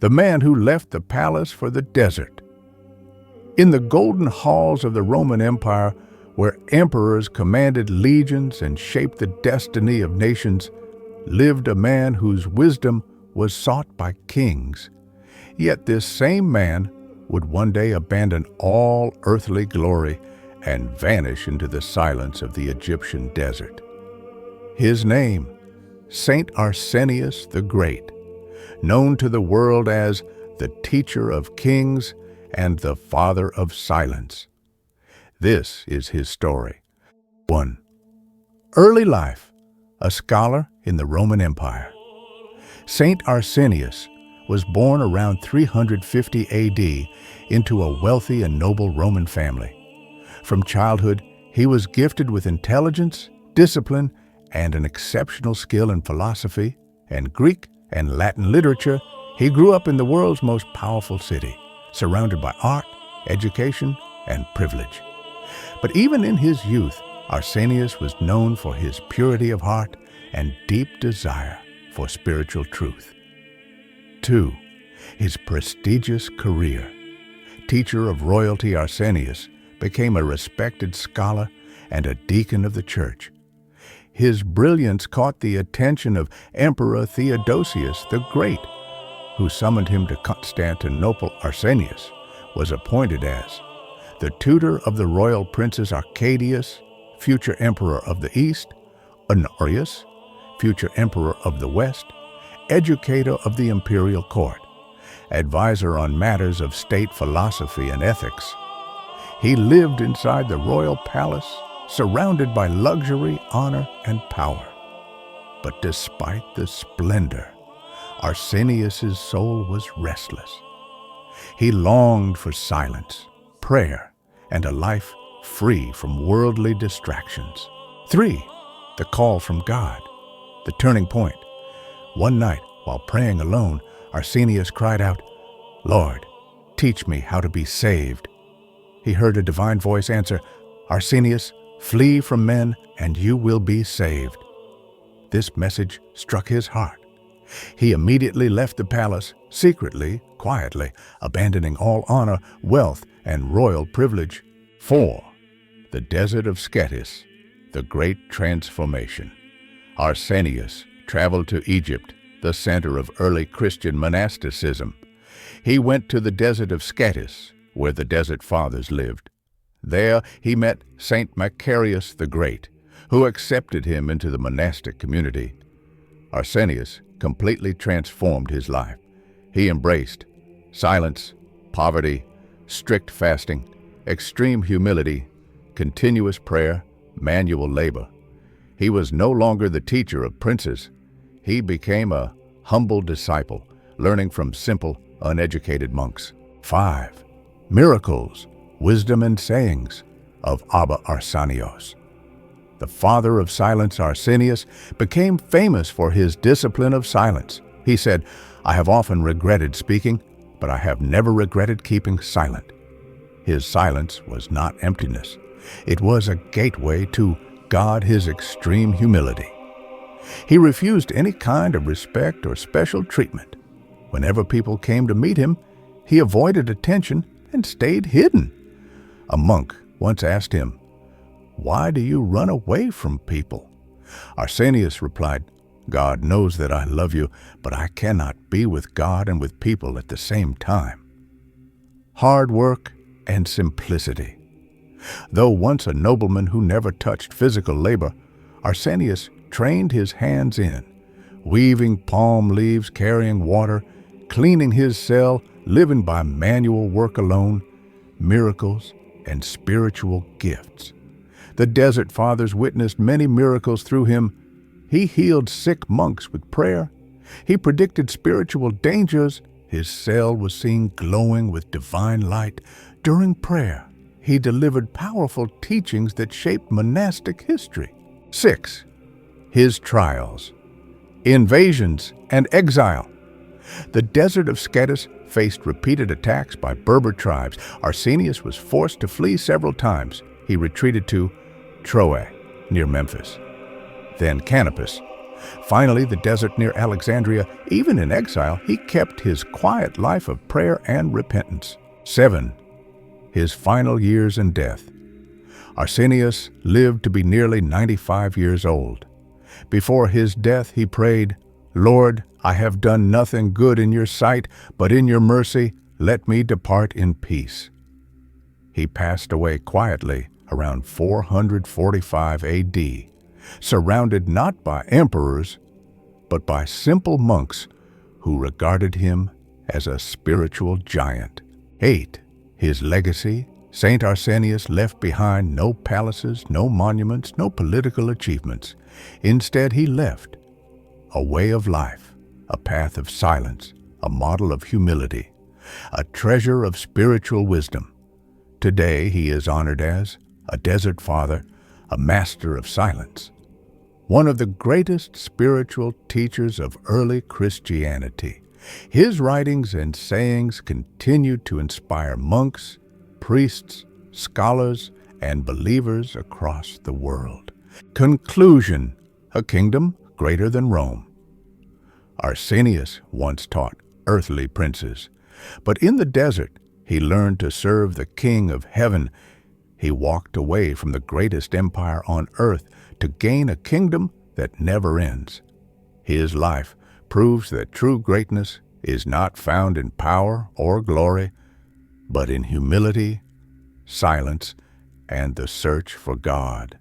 the man who left the palace for the desert. In the golden halls of the Roman Empire, where emperors commanded legions and shaped the destiny of nations, lived a man whose wisdom was sought by kings. Yet this same man would one day abandon all earthly glory and vanish into the silence of the Egyptian desert. His name, Saint Arsenius the Great, known to the world as the teacher of kings and the father of silence. This is his story. 1. Early life, a scholar in the Roman Empire. Saint Arsenius was born around 350 AD into a wealthy and noble Roman family. From childhood, he was gifted with intelligence, discipline, and an exceptional skill in philosophy and Greek and Latin literature. He grew up in the world's most powerful city, surrounded by art, education, and privilege. But even in his youth, Arsenius was known for his purity of heart and deep desire for spiritual truth. 2. His prestigious career. Teacher of royalty, Arsenius became a respected scholar and a deacon of the church. His brilliance caught the attention of Emperor Theodosius the Great, who summoned him to Constantinople. Arsenius was appointed as the tutor of the royal princes Arcadius, future emperor of the East, Honorius, future emperor of the West, educator of the imperial court, advisor on matters of state philosophy and ethics. He lived inside the royal palace, surrounded by luxury, honor, and power. But despite the splendor, Arsenius's soul was restless. He longed for silence, prayer, and a life free from worldly distractions. 3. The call from God. The turning point. One night, while praying alone, Arsenius cried out, "Lord, teach me how to be saved." He heard a divine voice answer, "Arsenius, flee from men, and you will be saved." This message struck his heart. He immediately left the palace, secretly, quietly, abandoning all honor, wealth, and royal privilege. 4. The desert of Scetis, the Great Transformation. Arsenius traveled to Egypt, the center of early Christian monasticism. He went to the desert of Scetis, where the Desert Fathers lived. There he met Saint Macarius the Great, who accepted him into the monastic community. Arsenius completely transformed his life. He embraced silence, poverty, strict fasting, extreme humility, continuous prayer, manual labor. He was no longer the teacher of princes. He became a humble disciple, learning from simple, uneducated monks. 5. Miracles, wisdom, and sayings of Abba Arsaniyos. The father of silence, Arsenius, became famous for his discipline of silence. He said, "I have often regretted speaking, but I have never regretted keeping silent." His silence was not emptiness. It was a gateway to God, his extreme humility. He refused any kind of respect or special treatment. Whenever people came to meet him, he avoided attention and stayed hidden. A monk once asked him, "Why do you run away from people?" Arsenius replied, "God knows that I love you, but I cannot be with God and with people at the same time." Hard work and simplicity. Though once a nobleman who never touched physical labor, Arsenius trained his hands in, weaving palm leaves, carrying water, cleaning his cell, living by manual work alone, miracles, and spiritual gifts. The Desert Fathers witnessed many miracles through him. He healed sick monks with prayer. He predicted spiritual dangers. His cell was seen glowing with divine light. During prayer, he delivered powerful teachings that shaped monastic history. 6. His trials, invasions, and exile. The desert of Scetis faced repeated attacks by Berber tribes. Arsenius was forced to flee several times. He retreated to Troy, near Memphis, then Canopus, Finally, the desert near Alexandria, even in exile, he kept his quiet life of prayer and repentance. 7. His final years and death. Arsenius lived to be nearly 95 years old. Before his death, he prayed, "Lord, I have done nothing good in your sight, but in your mercy, let me depart in peace." He passed away quietly around 445 AD, surrounded not by emperors, but by simple monks who regarded him as a spiritual giant. 8. His legacy. Saint Arsenius left behind no palaces, no monuments, no political achievements. Instead, he left a way of life, a path of silence, a model of humility, a treasure of spiritual wisdom. Today, he is honored as a desert father, a master of silence, one of the greatest spiritual teachers of early Christianity. His writings and sayings continue to inspire monks, priests, scholars, and believers across the world. Conclusion: a kingdom greater than Rome. Arsenius once taught earthly princes, but in the desert he learned to serve the King of Heaven. He walked away from the greatest empire on earth to gain a kingdom that never ends. His life proves that true greatness is not found in power or glory, but in humility, silence, and the search for God.